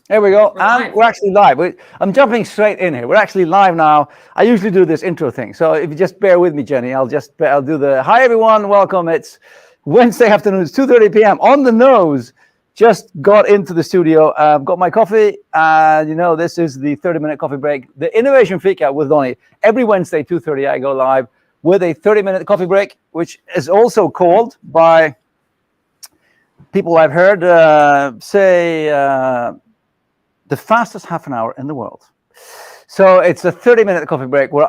Here we go. And we're actually live. I'm jumping straight in here. We're actually live now. I usually do this intro thing. So if you just bear with me, Jenny, I'll do the hi, everyone. Welcome. It's Wednesday afternoon. It's 2:30 p.m. On the nose. Just got into the studio. I've got my coffee. This is the 30-minute coffee break. The Innovation Fika with Donny. Every Wednesday, 2:30, I go live with a 30-minute coffee break, which is also called by people I've heard say the fastest half an hour in the world. So it's a 30-minute coffee break where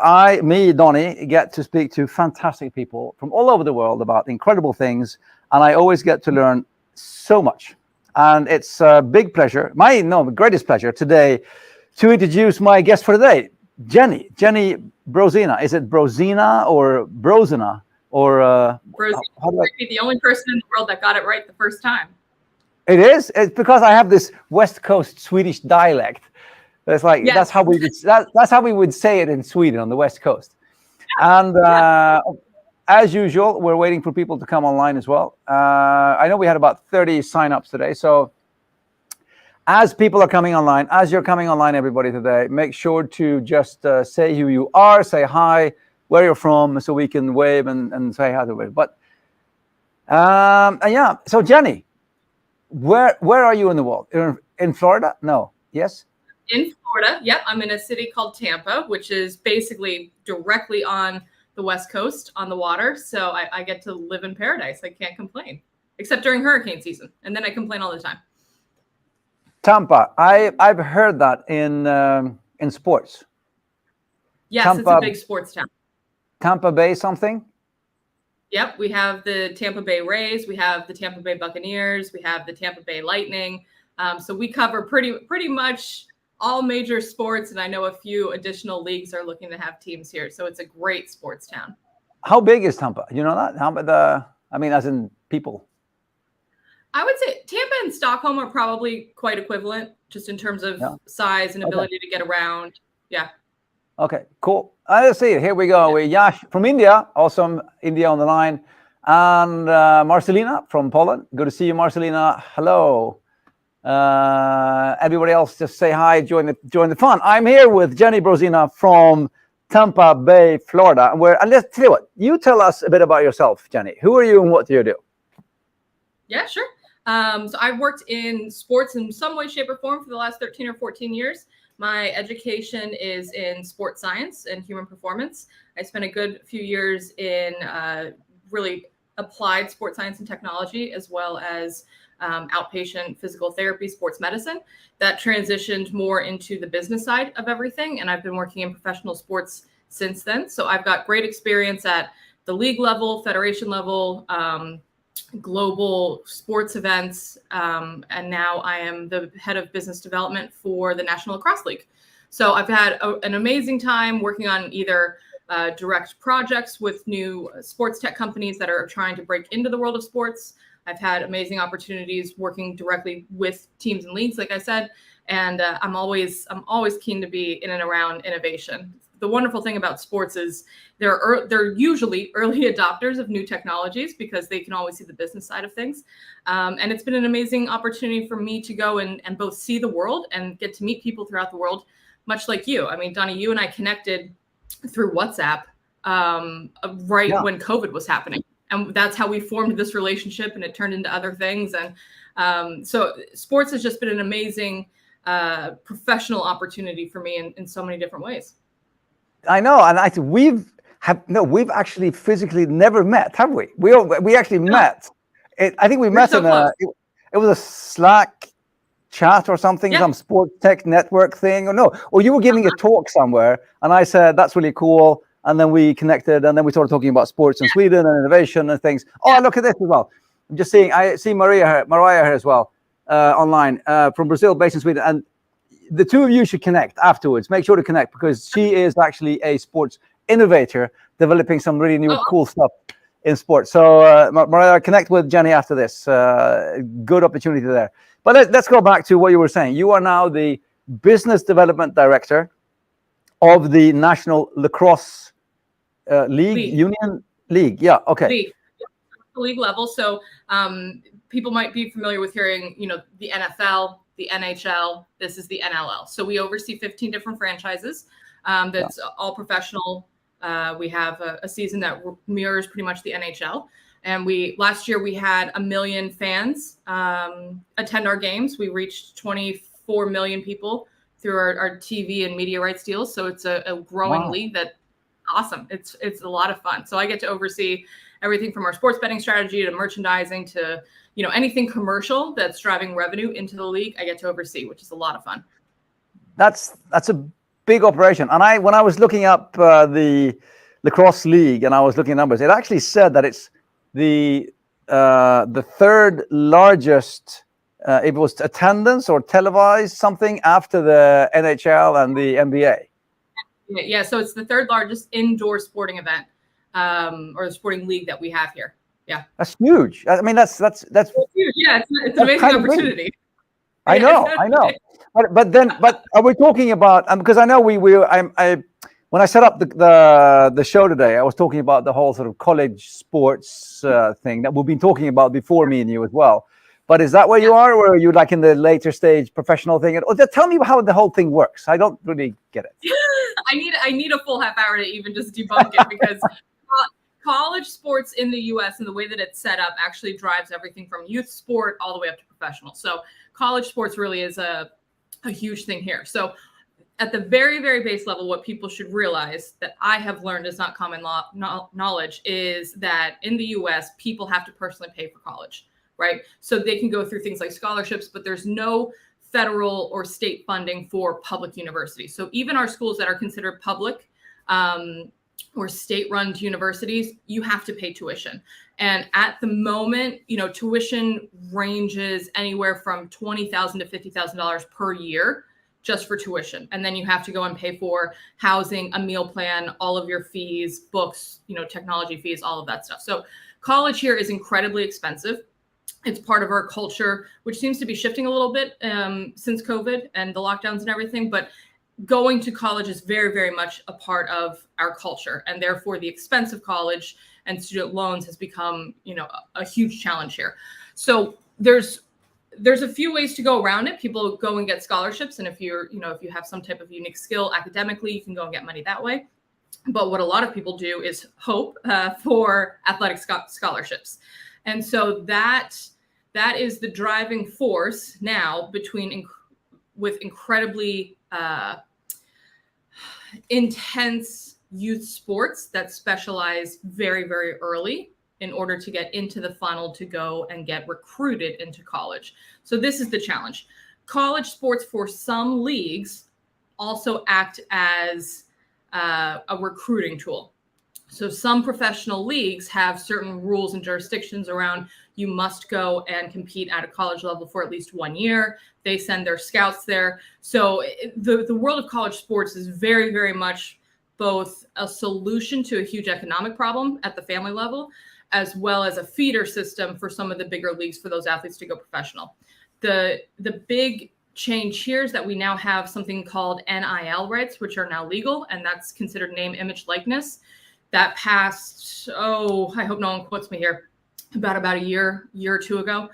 Donny, get to speak to fantastic people from all over the world about incredible things. And I always get to learn so much. And it's a big pleasure, my greatest pleasure today to introduce my guest for today, Jenni Brozena. Is it Brozena or Brozena? Or Brozena might be the only person in the world that got it right the first time. It is. It's because I have this West Coast Swedish dialect. It's like that's how we would say it in Sweden on the West Coast. And as usual, we're waiting for people to come online as well. I know we had about 30 signups today. So as people are coming online, as you're coming online, everybody today, make sure to just say who you are, say hi, where you're from, so we can wave and say hi to it. But so Jenni, where are you in the world? In Florida? No. Yes? In Florida. Yep. I'm in a city called Tampa, which is basically directly on the West Coast on the water. So I get to live in paradise. I can't complain, except during hurricane season. And then I complain all the time. Tampa. I've heard that in sports. Yes, Tampa, it's a big sports town. Tampa Bay something? Yep, we have the Tampa Bay Rays, we have the Tampa Bay Buccaneers, we have the Tampa Bay Lightning. So we cover pretty much all major sports, and I know a few additional leagues are looking to have teams here. So it's a great sports town. How big is Tampa? You know that? As in people. I would say Tampa and Stockholm are probably quite equivalent, just in terms of size and ability to get around. Yeah. Okay, cool. Let's see. Here we go. We're Yash from India. Awesome. India on the line. And Marcelina from Poland. Good to see you, Marcelina. Hello. Everybody else, just say hi. Join the fun. I'm here with Jenni Brozena from Tampa Bay, Florida. And let's tell you what. You tell us a bit about yourself, Jenni. Who are you and what do you do? Yeah, sure. So I've worked in sports in some way, shape, or form for the last 13 or 14 years. My education is in sports science and human performance. I spent a good few years in really applied sports science and technology, as well as outpatient physical therapy, sports medicine. That transitioned more into the business side of everything. And I've been working in professional sports since then. So I've got great experience at the league level, federation level, global sports events, and now I am the head of business development for the National Lacrosse League. So I've had an amazing time working on either direct projects with new sports tech companies that are trying to break into the world of sports. I've had amazing opportunities working directly with teams and leagues, like I said, and I'm always keen to be in and around innovation. The wonderful thing about sports is they're usually early adopters of new technologies because they can always see the business side of things. And it's been an amazing opportunity for me to go and both see the world and get to meet people throughout the world, much like you. I mean, Donny, you and I connected through WhatsApp when COVID was happening. And that's how we formed this relationship, and it turned into other things. And so sports has just been an amazing professional opportunity for me in so many different ways. I know, and I think we've actually physically never met, have we? We actually met. I think we met in it was a Slack chat or something, some sports tech network thing, or you were giving a talk somewhere, and I said that's really cool, and then we connected, and then we started talking about sports in Sweden and innovation and things. Oh, look at this as well. I'm just seeing. I see Mariah here as well online from Brazil, based in Sweden, and the two of you should connect afterwards. Make sure to connect because she is actually a sports innovator developing some really new cool stuff in sports. So Mariah, connect with Jenni after this. Good opportunity there. But let's go back to what you were saying. You are now the business development director of the National Lacrosse League. Union League. Yeah. Okay. League level. So people might be familiar with hearing, the NFL, the NHL, this is the NLL. So we oversee 15 different franchises. That's all professional. We have a season that mirrors pretty much the NHL. And last year we had 1 million fans attend our games. We reached 24 million people through our TV and media rights deals. So it's a growing league that's awesome. It's a lot of fun. So I get to oversee everything from our sports betting strategy to merchandising to, anything commercial that's driving revenue into the league, I get to oversee, which is a lot of fun. That's a big operation. And when I was looking up the Lacrosse League and I was looking at numbers, it actually said that it's the third largest, if it was attendance or televised something, after the NHL and the NBA. Yeah, so it's the third largest indoor sporting event or the sporting league that we have here. Yeah, that's huge. I mean, that's huge. Yeah, it's an amazing opportunity. I know. But are we talking about? Because I know when I set up the show today, I was talking about the whole sort of college sports thing that we've been talking about before, me and you as well. But is that where you are, or are you like in the later stage professional thing? Or just tell me how the whole thing works. I don't really get it. I need a full half hour to even just debunk it, because college sports in the US and the way that it's set up actually drives everything from youth sport all the way up to professional. So college sports really is a huge thing here. So at the very, very base level, what people should realize that I have learned is not common knowledge is that in the US, people have to personally pay for college, right? So they can go through things like scholarships, but there's no federal or state funding for public universities. So even our schools that are considered public or state-run universities, you have to pay tuition. And at the moment, tuition ranges anywhere from $20,000 to $50,000 per year just for tuition. And then you have to go and pay for housing, a meal plan, all of your fees, books, technology fees, all of that stuff. So college here is incredibly expensive. It's part of our culture, which seems to be shifting a little bit since COVID and the lockdowns and everything. But going to college is very, very much a part of our culture. And therefore, the expense of college and student loans has become, a huge challenge here. So there's a few ways to go around it. People go and get scholarships. And if if you have some type of unique skill academically, you can go and get money that way. But what a lot of people do is hope for athletic scholarships. And so that is the driving force now with incredibly intense youth sports that specialize very, very early in order to get into the funnel to go and get recruited into college. So this is the challenge. College sports for some leagues also act as a recruiting tool. So some professional leagues have certain rules and jurisdictions around you must go and compete at a college level for at least 1 year. They send their scouts there. So the world of college sports is very, very much both a solution to a huge economic problem at the family level, as well as a feeder system for some of the bigger leagues for those athletes to go professional. The big change here is that we now have something called NIL rights, which are now legal, and that's considered name, image, likeness. That passed, I hope no one quotes me here, about a year or two ago.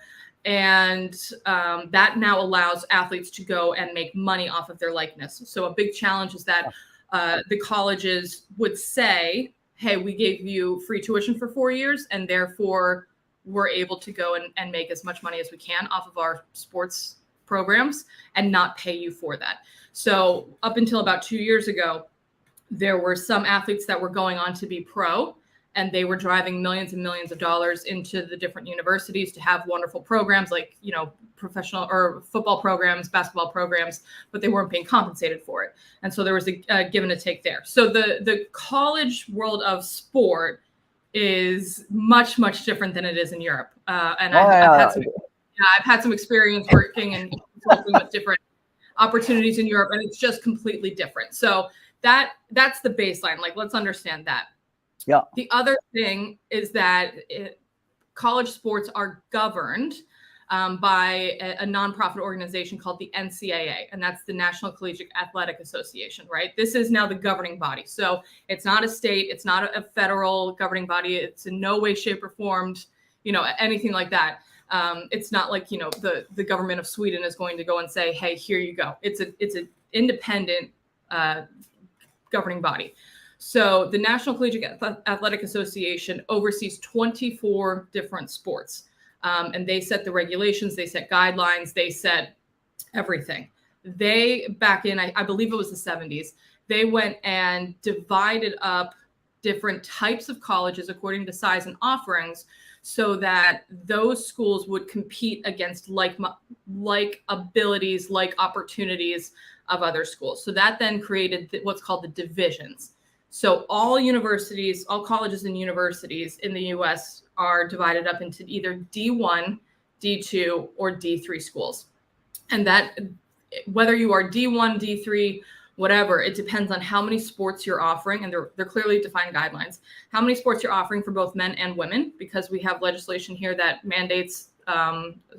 And that now allows athletes to go and make money off of their likeness. So a big challenge is that the colleges would say, hey, we gave you free tuition for 4 years, and therefore we're able to go and make as much money as we can off of our sports programs and not pay you for that. So up until about 2 years ago, there were some athletes that were going on to be pro, and they were driving millions and millions of dollars into the different universities to have wonderful programs like, professional or football programs, basketball programs, but they weren't being compensated for it. And so there was a give and a take there. So the college world of sport is much, much different than it is in Europe. And I've had some experience working and consulting with different opportunities in Europe, and it's just completely different. So that's the baseline. Like, let's understand that. Yeah. The other thing is that college sports are governed by a nonprofit organization called the NCAA, and that's the National Collegiate Athletic Association, right? This is now the governing body. So it's not a state, it's not a federal governing body. It's in no way, shape, or form, anything like that. It's not like, the government of Sweden is going to go and say, hey, here you go. It's an independent governing body. So the National Collegiate Athletic Association oversees 24 different sports. And they set the regulations, they set guidelines, they set everything. They, back in, I believe it was the 70s, they went and divided up different types of colleges according to size and offerings so that those schools would compete against like abilities, like opportunities of other schools. So that then created what's called the divisions. So all universities, all colleges and universities in the US are divided up into either D1, D2, or D3 schools. And that, whether you are D1, D3, whatever, it depends on how many sports you're offering, and they're clearly defined guidelines, how many sports you're offering for both men and women, because we have legislation here that mandates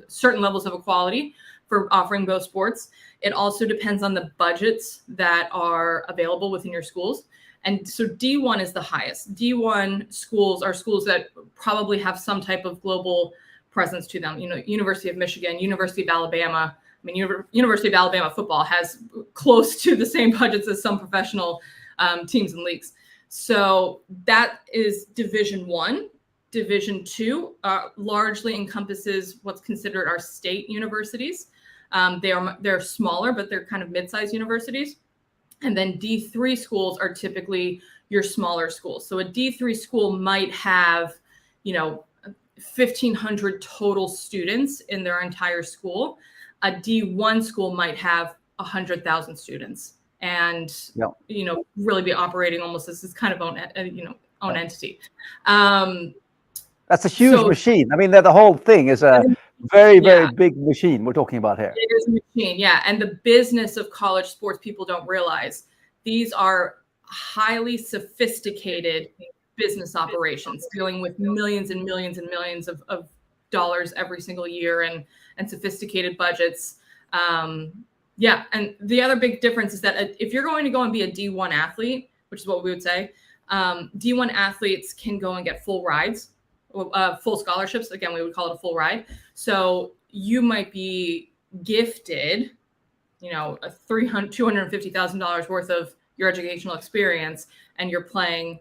certain levels of equality for offering both sports. It also depends on the budgets that are available within your schools. And so D1 is the highest. D1 schools are schools that probably have some type of global presence to them. University of Michigan, University of Alabama. I mean, University of Alabama football has close to the same budgets as some professional teams and leagues. So that is Division 1. Division 2 largely encompasses what's considered our state universities. They're smaller, but they're kind of mid-sized universities. And then D3 schools are typically your smaller schools. So a D3 school might have, 1,500 total students in their entire school. A D1 school might have 100,000 students and, really be operating almost as this kind of own entity. That's a huge machine. I mean, the whole thing is a very big machine we're talking about here. It is a machine, yeah. And the business of college sports, people don't realize these are highly sophisticated business operations dealing with millions and millions and millions of dollars every single year and sophisticated budgets. And the other big difference is that if you're going to go and be a D1 athlete, which is what we would say, D1 athletes can go and get full rides, full scholarships. Again, we would call it a full ride. So you might be gifted, $250,000 worth of your educational experience, and you're playing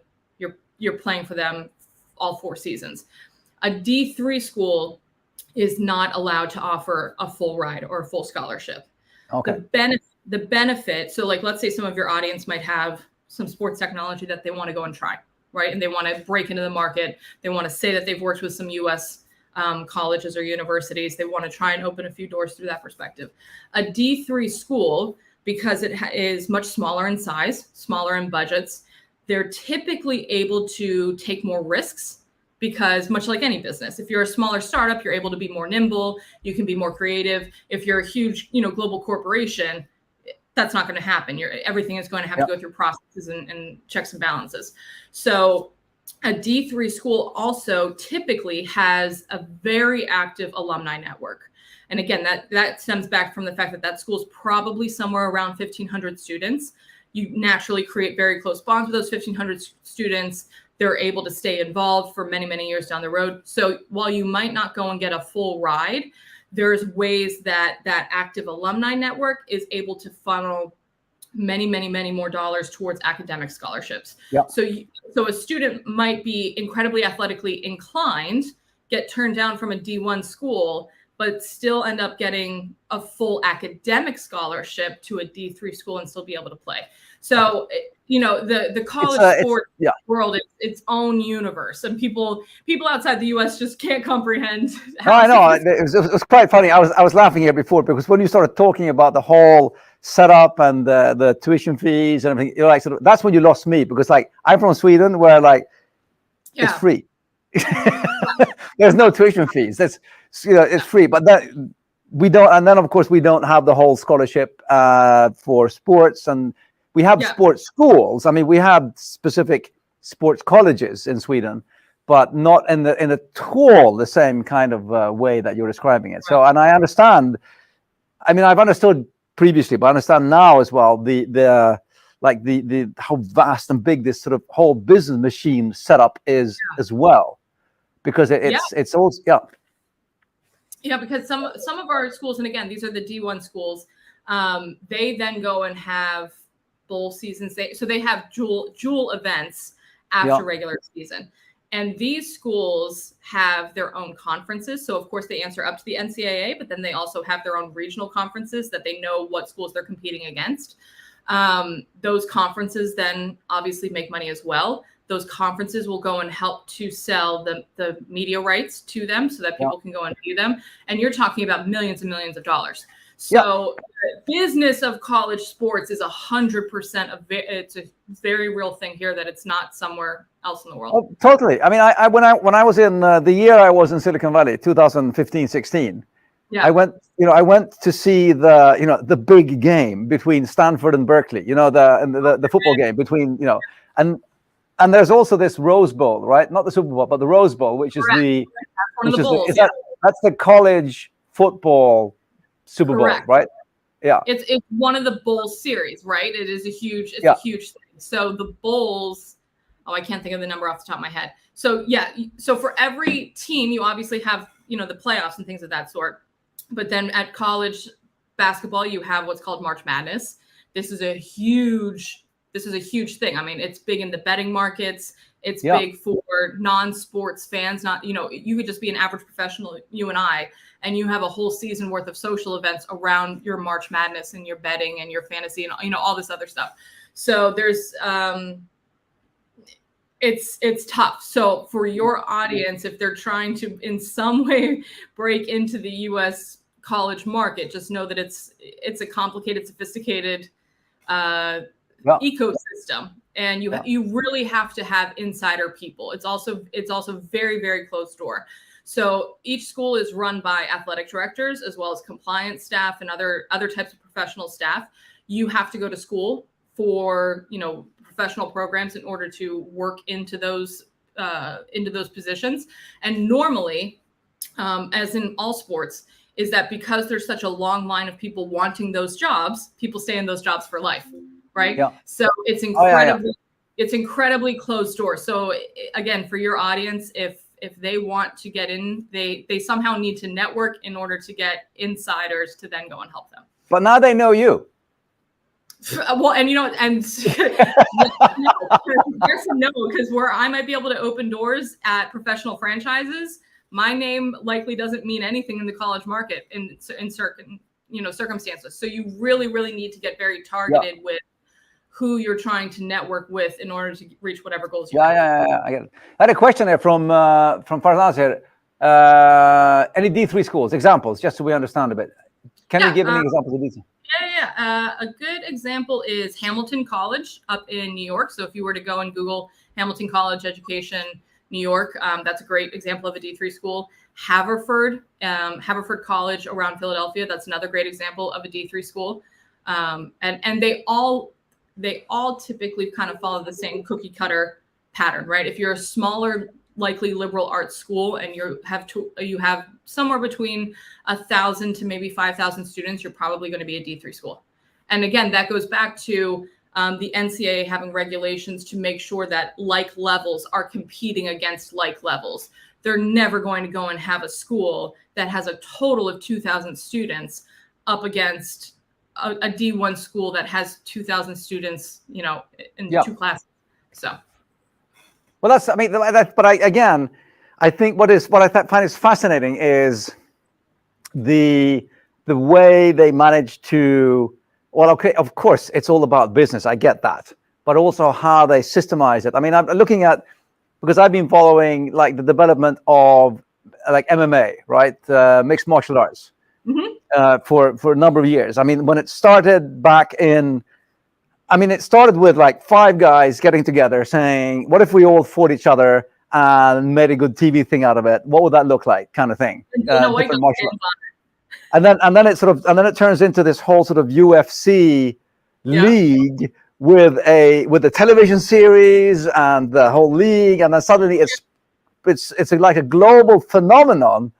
for them all 4 seasons. A D3 school is not allowed to offer a full ride or a full scholarship. Okay. The benefit, so like, let's say some of your audience might have some sports technology that they want to go and try, right? And they want to break into the market. They want to say that they've worked with some US colleges or universities. They want to try and open a few doors through that perspective. A D3 school, because it is much smaller in size, smaller in budgets, they're typically able to take more risks. Because much like any business, if you're a smaller startup, you're able to be more nimble, you can be more creative. If you're a huge, global corporation, that's not going to happen. Everything is going to have to go through processes and checks and balances. So a D3 school also typically has a very active alumni network. And again, that stems back from the fact that school is probably somewhere around 1,500 students. You naturally create very close bonds with those 1,500 students. They're able to stay involved for many, many years down the road. So while you might not go and get a full ride, there's ways that active alumni network is able to funnel many, many, many more dollars towards academic scholarships. Yep. So a student might be incredibly athletically inclined, get turned down from a D1 school, but still end up getting a full academic scholarship to a D3 school and still be able to play. So, the college sports world is its own universe, and people outside the US just can't comprehend. I know. It was quite funny. I was laughing here before because when you started talking about the whole setup and the tuition fees and everything, that's when you lost me, because I'm from Sweden where it's free. There's no tuition fees. That's it's free, but we don't. And then of course we don't have the whole scholarship for sports, and we have sports schools. I mean, we have specific sports colleges in Sweden, but not in at all the same kind of way that you're describing it. Right. So, and I understand. I mean, I've understood previously, but I understand now as well the how vast and big this sort of whole business machine setup is as well, because it's also Yeah, because some of our schools, and again, these are the D1 schools, they then go and have bowl seasons. So they have jewel events after regular season. And these schools have their own conferences. So, of course, they answer up to the NCAA, but then they also have their own regional conferences that they know what schools they're competing against. Those conferences then obviously make money as well. Those conferences will go and help to sell the media rights to them so that people can go and view them. And you're talking about millions and millions of dollars. So the business of college sports is 100% it's a very real thing here, that it's not somewhere else in the world. Oh, totally. I mean, when I was in the year I was in Silicon Valley, 2015-16, I went to see the big game between Stanford and Berkeley, the football game between, and there's also this Rose Bowl, right? Not the Super Bowl, but the Rose Bowl, which is that's the college football Super Bowl, right? Yeah. It's one of the bowl series, right? It is a huge thing. So the bowls, I can't think of the number off the top of my head. So so for every team, you obviously have, the playoffs and things of that sort. But then at college basketball, you have what's called March Madness. This is a huge thing. I mean, it's big in the betting markets. It's big for non-sports fans. Not, you could just be an average professional, you and I, and you have a whole season worth of social events around your March Madness and your betting and your fantasy and, all this other stuff. So there's, it's tough. So for your audience, if they're trying to in some way break into the US college market, just know that it's a complicated, sophisticated ecosystem, and you really have to have insider people. It's also very, very closed door. So each school is run by athletic directors as well as compliance staff and other types of professional staff. You have to go to school for professional programs in order to work into those positions. And normally, as in all sports, is that because there's such a long line of people wanting those jobs, people stay in those jobs for life, right? Yeah. So it's incredibly closed door. So again, for your audience, if they want to get in, they somehow need to network in order to get insiders to then go and help them. But now they know you. Well, and there's a no, because where I might be able to open doors at professional franchises, my name likely doesn't mean anything in the college market in certain circumstances. So you really, really need to get very targeted with who you're trying to network with in order to reach whatever goals you have. Yeah. I get it. I had a question there from Farzan's here. Any D3 schools, examples, just so we understand a bit. Can you give any examples of D3? A good example is Hamilton College up in New York. So if you were to go and Google Hamilton College Education, New York, that's a great example of a D3 school. Haverford College around Philadelphia, that's another great example of a D3 school. And they all typically kind of follow the same cookie cutter pattern, right? If you're a smaller, likely liberal arts school and you have somewhere between 1,000 to maybe 5,000 students, you're probably going to be a D3 school. And again, that goes back to the NCAA having regulations to make sure that like levels are competing against like levels. They're never going to go and have a school that has a total of 2,000 students up against a D1 school that has 2,000 students, in two classes. So. Well, I think what I find is fascinating is the way they manage to. Well, okay, of course, it's all about business. I get that, but also how they systemize it. I mean, I'm looking at, because I've been following like the development of like MMA, right, mixed martial arts, for a number of years. I mean, when it started it started with like 5 guys getting together saying, "What if we all fought each other and made a good TV thing out of it? What would that look like?" Kind of thing. And then it turns into this whole sort of UFC league with a television series and the whole league, and then suddenly it's like a global phenomenon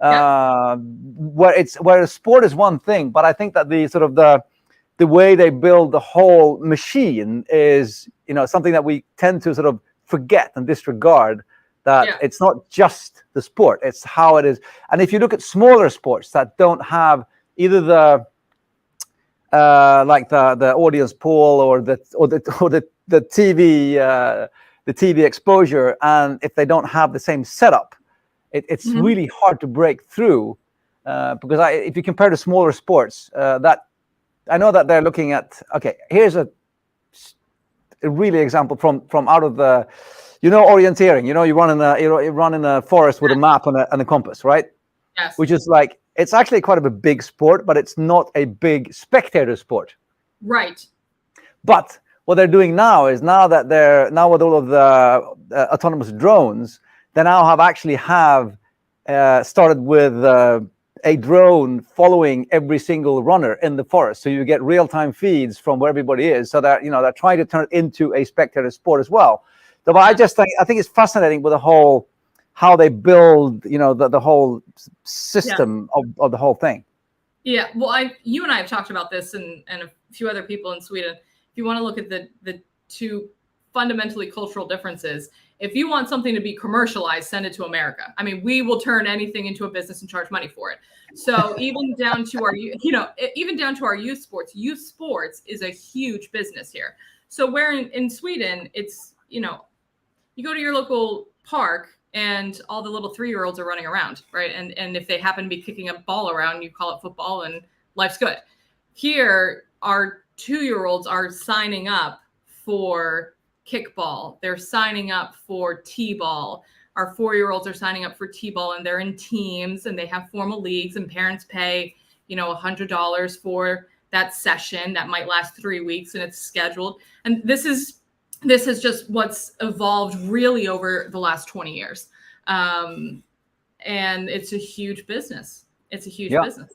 where sport is one thing, but I think that the way they build the whole machine is something that we tend to sort of forget and disregard, that it's not just the sport, it's how it is. And if you look at smaller sports that don't have either the like the audience pool or the TV exposure, and if they don't have the same setup, it's really hard to break through. Because if you compare to smaller sports, that I know that they're looking at. Okay, here's a really example from out of the, orienteering. You run in a forest with a map and a compass, right? Yes. Which is like, it's actually quite a big sport, but it's not a big spectator sport. Right. But what they're doing now is now with all of the autonomous drones, they now have started with a drone following every single runner in the forest, so you get real-time feeds from where everybody is. So that they're trying to turn it into a spectator sport as well. So I think it's fascinating with the whole how they build, the whole system of the whole thing. Yeah, well, you and I have talked about this, and a few other people in Sweden. If you want to look at the two fundamentally cultural differences, if you want something to be commercialized, send it to America. I mean, we will turn anything into a business and charge money for it. So even down to our, even down to our youth sports is a huge business here. So where in Sweden, it's, you go to your local park and all the little 3-year-olds are running around, right? And if they happen to be kicking a ball around, you call it football and life's good. Here, our 2-year-olds are signing up for kickball. They're signing up for t-ball. Our 4-year-olds are signing up for t-ball, and they're in teams and they have formal leagues, and parents pay, $100 for that session that might last 3 weeks, and it's scheduled. And this is just what's evolved really over the last 20 years. And it's a huge business. It's a huge business.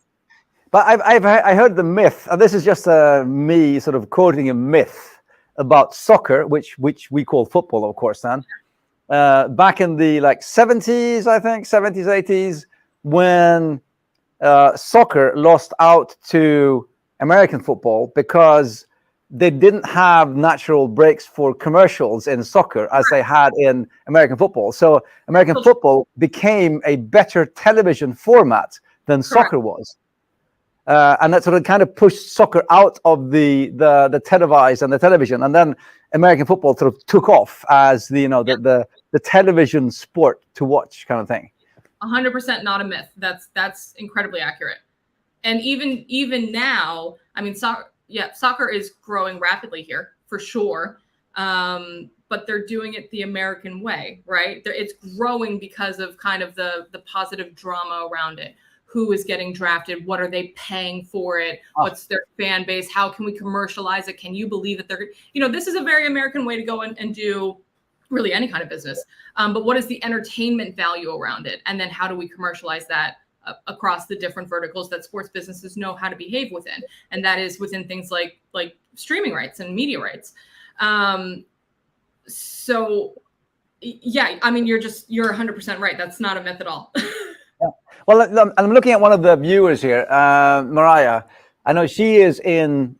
But I heard the myth, and this is just me sort of quoting a myth about soccer, which we call football, of course, then. Back in the 70s, I think, 70s, 80s, when soccer lost out to American football because they didn't have natural breaks for commercials in soccer as they had in American football. So American football became a better television format than soccer was. And that sort of kind of pushed soccer out of the televised and the television, and then American football sort of took off as the television sport to watch kind of thing. 100% not a myth. That's incredibly accurate. And even now, I mean, soccer is growing rapidly here for sure. But they're doing it the American way, right? It's growing because of kind of the positive drama around it. Who is getting drafted? What are they paying for it? What's their fan base? How can we commercialize it? Can you believe that they're, this is a very American way to go and do really any kind of business. But what is the entertainment value around it? And then how do we commercialize that across the different verticals that sports businesses know how to behave within? And that is within things like streaming rights and media rights. So yeah, I mean, you're 100% right. That's not a myth at all. Well, I'm looking at one of the viewers here, Mariah. I know she is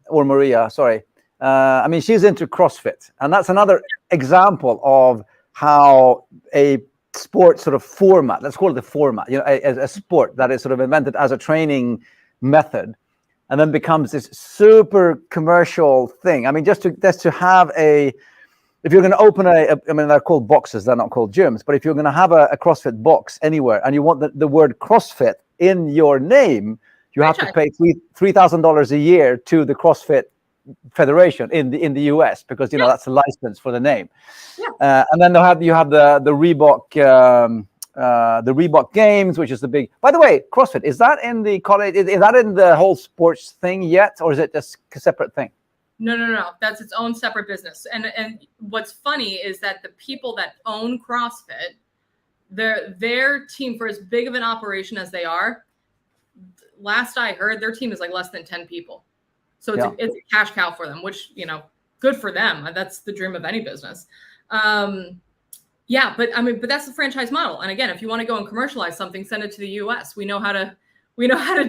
Maria, sorry. I mean, she's into CrossFit. And that's another example of how a sport sort of format, let's call it the format, a sport that is sort of invented as a training method and then becomes this super commercial thing. I mean, just to have if you're going to open I mean, they're called boxes, they're not called gyms, but if you're going to have a CrossFit box anywhere and you want the word CrossFit in your name, you have to pay $3,000 a year to the CrossFit Federation in the US because, that's a license for the name. Yeah. And then you have the Reebok, the Reebok Games, which is the big, by the way, CrossFit, is that in the college? Is that in the whole sports thing yet? Or is it just a separate thing? No. That's its own separate business. And what's funny is that the people that own CrossFit, their team, for as big of an operation as they are, last I heard, their team is less than 10 people. So it's a cash cow for them, which, good for them. That's the dream of any business. But that's the franchise model. And again, if you want to go and commercialize something, send it to the US. We know how to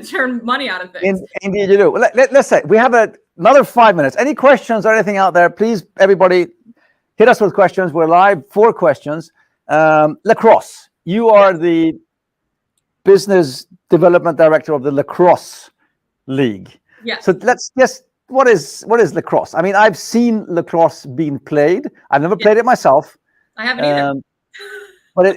turn money out of things. Indeed you do. Let's say we have another 5 minutes. Any questions or anything out there, please, everybody, hit us with questions. We're live for questions. Lacrosse. You are the business development director of the Lacrosse League. Yeah. So let's just, what is lacrosse? I mean, I've seen lacrosse being played. I've never played it myself. I haven't either. But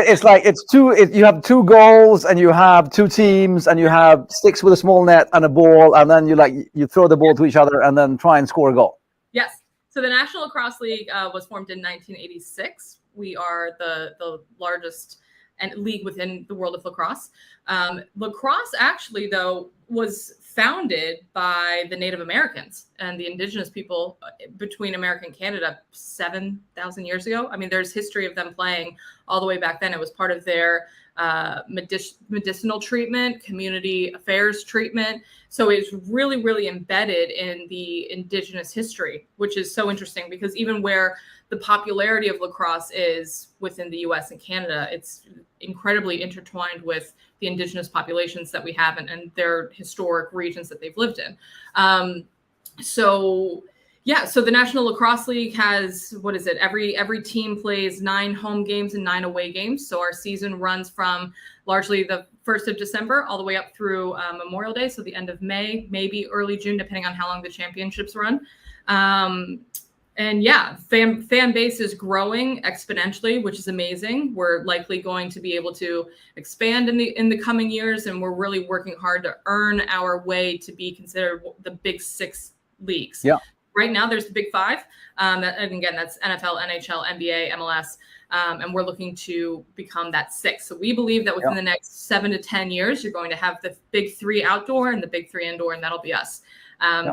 it's like you have two goals and you have two teams and you have sticks with a small net and a ball, and then you throw the ball to each other and then try and score a goal. Yes. So the National Lacrosse League was formed in 1986. We are the largest league within the world of lacrosse. Lacrosse actually, though, was founded by the Native Americans and the indigenous people between America and Canada 7,000 years ago. I mean, there's history of them playing all the way back then. It was part of their medicinal treatment, community affairs treatment. So it's really, really embedded in the indigenous history, which is so interesting because even where the popularity of lacrosse is within the US and Canada, it's incredibly intertwined with the indigenous populations that we have and their historic regions that they've lived in. So the National Lacrosse League has, every team plays 9 home games and 9 away games. So our season runs from largely the 1st of December all the way up through Memorial Day. So the end of May, maybe early June, depending on how long the championships run. And fan base is growing exponentially, which is amazing. We're likely going to be able to expand in the coming years, and we're really working hard to earn our way to be considered the Big 6 leagues. Yeah. Right now, there's the Big 5, and again, that's NFL, NHL, NBA, MLS, and we're looking to become that 6. So we believe that within the next 7 to 10 years, you're going to have the Big 3 outdoor and the Big 3 indoor, and that'll be us.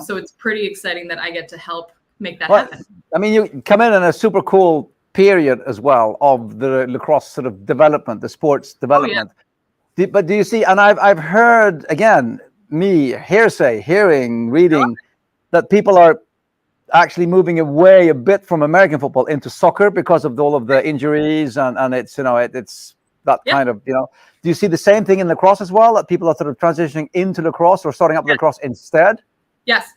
So it's pretty exciting that I get to help make that happen. I mean, you come in a super cool period as well of the lacrosse sort of development, the sports development. But do you see, and I've heard, again, reading, that people are actually moving away a bit from American football into soccer because of all of the injuries and it's, it's that kind of, do you see the same thing in lacrosse as well, that people are sort of transitioning into lacrosse or starting up lacrosse instead? Yes.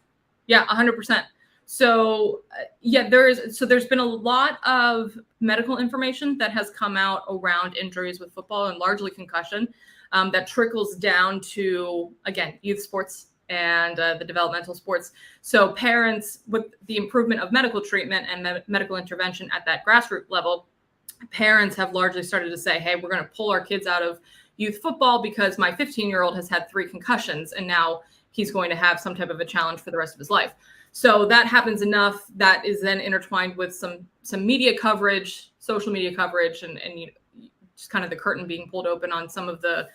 Yeah, 100%. So there's been a lot of medical information that has come out around injuries with football and largely concussion that trickles down to, again, youth sports and the developmental sports. So parents, with the improvement of medical treatment and medical intervention at that grassroots level, parents have largely started to say, hey, we're going to pull our kids out of youth football because my 15-year-old has had 3 concussions and now he's going to have some type of a challenge for the rest of his life. So that happens enough. That is then intertwined with some media coverage, social media coverage, and just kind of the curtain being pulled open on some of the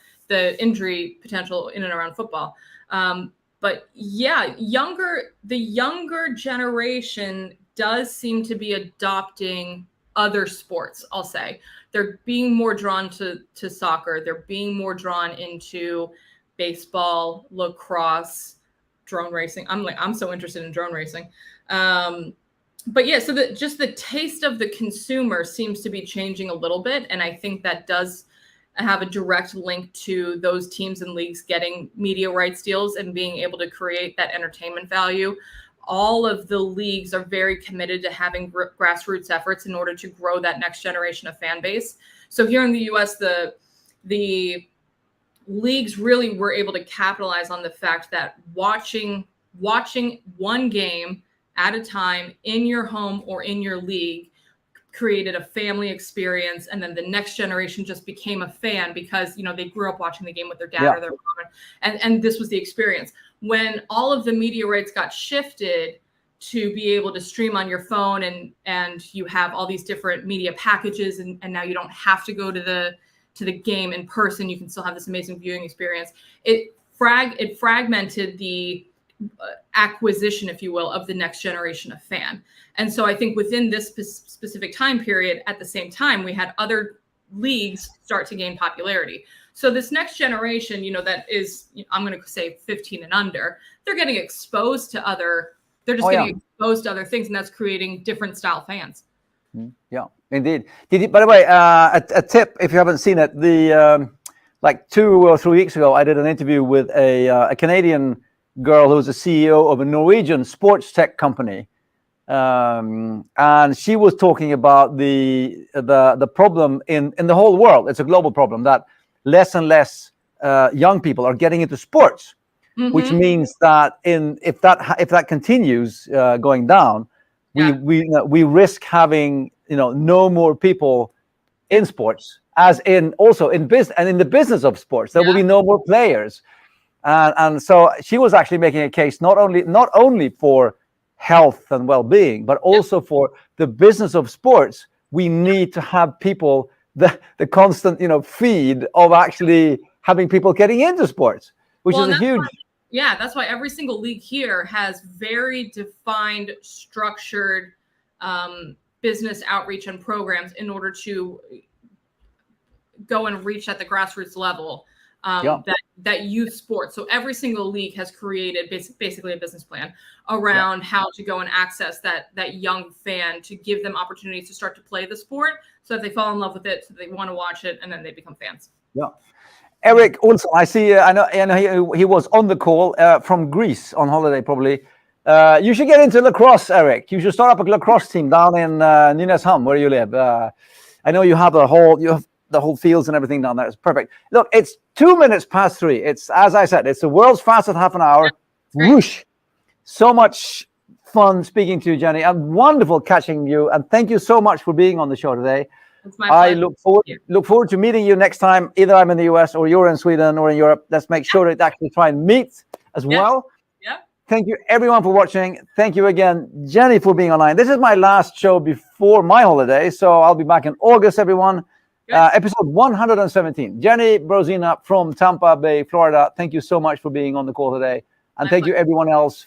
injury potential in and around football. But the younger generation does seem to be adopting other sports. I'll say they're being more drawn to soccer. They're being more drawn into baseball, lacrosse, drone racing. I'm so interested in drone racing. So the taste of the consumer seems to be changing a little bit. And I think that does have a direct link to those teams and leagues getting media rights deals and being able to create that entertainment value. All of the leagues are very committed to having grassroots efforts in order to grow that next generation of fan base. So here in the US, the leagues really were able to capitalize on the fact that watching one game at a time in your home or in your league created a family experience, and then the next generation just became a fan because they grew up watching the game with their dad or their mom, and this was the experience. When all of the media rights got shifted to be able to stream on your phone and you have all these different media packages and now you don't have to go to the game in person, you can still have this amazing viewing experience. It fragmented the acquisition, if you will, of the next generation of fan. And so I think within this specific time period, at the same time, we had other leagues start to gain popularity. So this next generation, that is, I'm going to say 15 and under, they're getting exposed to getting exposed to other things, and that's creating different style fans. Yeah, indeed. By the way, a tip, if you haven't seen it, like 2 or 3 weeks ago, I did an interview with a Canadian girl who's the CEO of a Norwegian sports tech company. and she was talking about the problem in the whole world. It's a global problem that less and less young people are getting into sports, which means that if that continues going down, we risk having no more people in sports, as in also in business and in the business of sports. There will be no more players, and so she was actually making a case not only for health and well-being, but also for the business of sports. We need to have people, the constant feed of actually having people getting into sports, which is a huge. That's why every single league here has very defined, structured business outreach and programs in order to go and reach at the grassroots level that youth sports. So every single league has created basically a business plan around how to go and access that young fan, to give them opportunities to start to play the sport, so that they fall in love with it, so they want to watch it, and then they become fans. Yeah. Eric Olson, I see. I know he was on the call from Greece on holiday, probably. You should get into lacrosse, Eric. You should start up a lacrosse team down in Nynäshamn, where you live. I know you have the whole fields and everything down there. It's perfect. Look, it's 2 minutes past 3. It's, as I said, it's the world's fastest half an hour. Whoosh! So much fun speaking to you, Jenni, and wonderful catching you. And thank you so much for being on the show today. It's my pleasure. I look forward to meeting you next time. Either I'm in the US or you're in Sweden or in Europe. Let's make sure to actually try and meet as well. Yeah. Thank you, everyone, for watching. Thank you again, Jenni, for being online. This is my last show before my holiday, so I'll be back in August, everyone. Episode 117. Jenni Brozena from Tampa Bay, Florida. Thank you so much for being on the call today. And thank you, everyone else,